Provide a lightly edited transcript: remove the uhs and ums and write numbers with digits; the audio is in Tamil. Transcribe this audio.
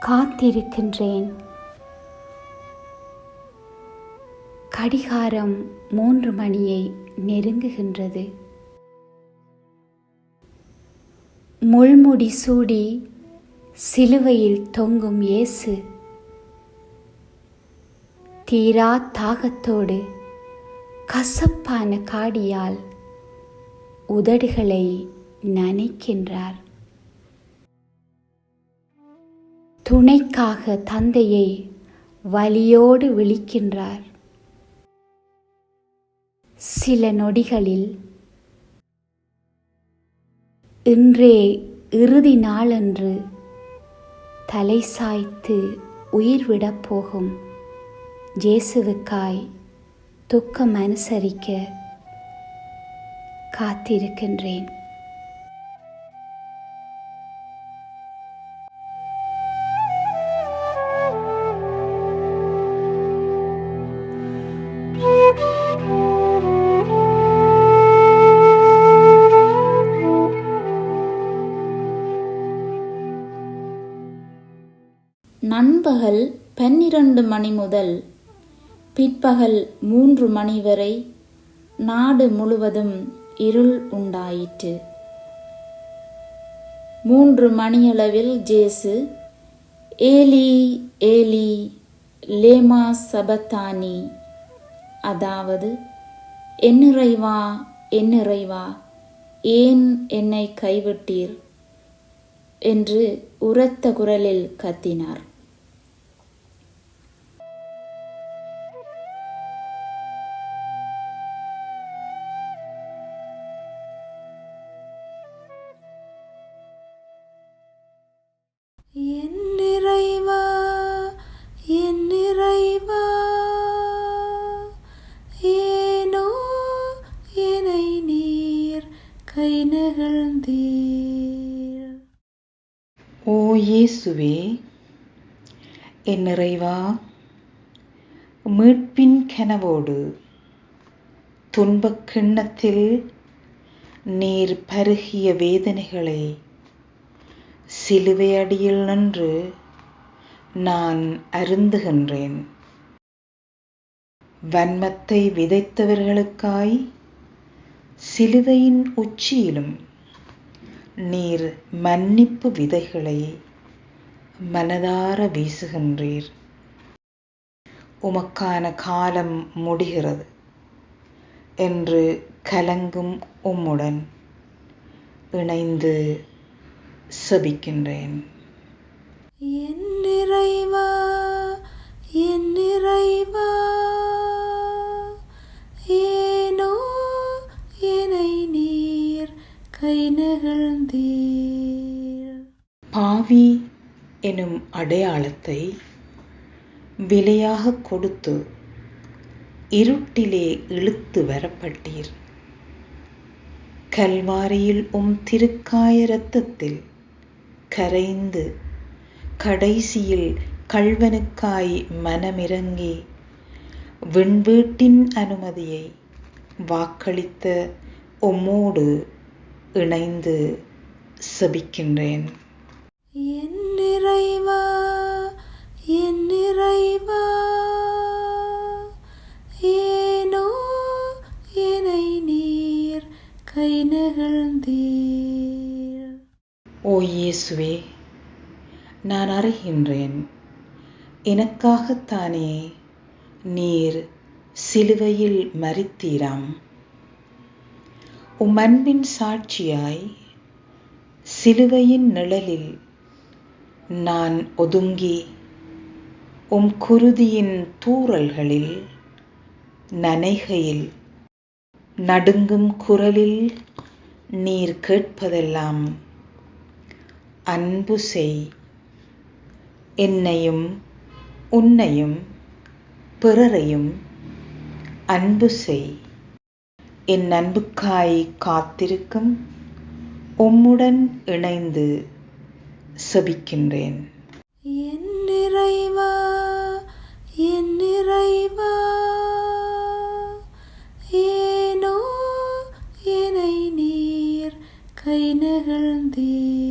காத்திருக்கின்றேன். கடிகாரம் 3 மணியை நெருங்குகின்றது. முள்முடி சூடி சிலுவையில் தொங்கும் இயேசு தீரா தாகத்தோடு கசப்பான காடியால் உதடுகளை நனைக்கின்றார். துணைக்காக தந்தையை வலியோடு விழிக்கின்றார். சில நொடிகளில் இன்றே இறுதி நாளன்று தலை சாய்த்து உயிர் விடப் போகும் இயேசுவுக்காய் துக்கம் அனுசரிக்க காத்திருக்கின்றேன். நண்பகல் 12 மணி முதல் பிற்பகல் 3 மணி வரை நாடு முழுவதும் இருள் உண்டாயிற்று. 3 மணியளவில் இயேசு ஏலி ஏலி லேமா சபத்தானி, அதாவது என் இறைவா என் இறைவா ஏன் என்னை கைவிட்டீர் என்று உரத்த குரலில் கத்தினார். என் இறைவா என் இறைவா ஏனோ என்னை நீர் கை நகர்ந்தீர். ஓ இயேசுவே, என் இறைவா, மீட்பின் கனவோடு துன்பக் கிண்ணத்தில் நீர் பருகிய வேதனைகளை சிலுவை அடியில் நின்று நான் அருந்துகின்றேன். வன்மத்தை விதைத்தவர்களுக்காய் சிலுவையின் உச்சியிலும் நீர் மன்னிப்பு விதைகளை மனதார வீசுகின்றீர். உமக்கான காலம் முடிகிறது என்று கலங்கும் உம்முடன் இணைந்து செபிக்கின்றேன். என் இறைவா என் இறைவா ஏனோ என்னை நீர் கை நகர்ந்தீர். பாவி எனும் அடையாளத்தை விலையாக கொடுத்து இருட்டிலே இழுத்து வரப்பட்டீர். கல்வாரியில் திருக்காய இரத்தத்தில் கரைந்து கடைசியில் கள்வனுக்காய் மனமிறங்கி விண்வீட்டின் அனுமதியை வாக்களித்த உம்மோடு இணைந்து செபிக்கின்றேன். என் இறைவா என் இறைவா ஏனோ என்னை நீர் கை நகர்ந்தீர். ஓ இயேசுவே, நான் அறிகின்றேன், எனக்காகத்தானே நீர் சிலுவையில் மரித்தீராம். உம் அன்பின் சாட்சியாய் சிலுவையின் நிழலில் நான் ஒதுங்கி உம் குருதியின் தூறல்களில் நனைகையில் நடுங்கும் குரலில் நீர் கேட்பதெல்லாம் அன்பு செய், என்னையும் உன்னையும் பிறரையும் அன்பு செய். என் அன்புக்காய் காத்திருக்கும் உம்முடன் இணைந்து செபிக்கின்றேன். என் இறைவா என் இறைவா ஏனோ என்னை நீர் கை நகர்ந்தீர்.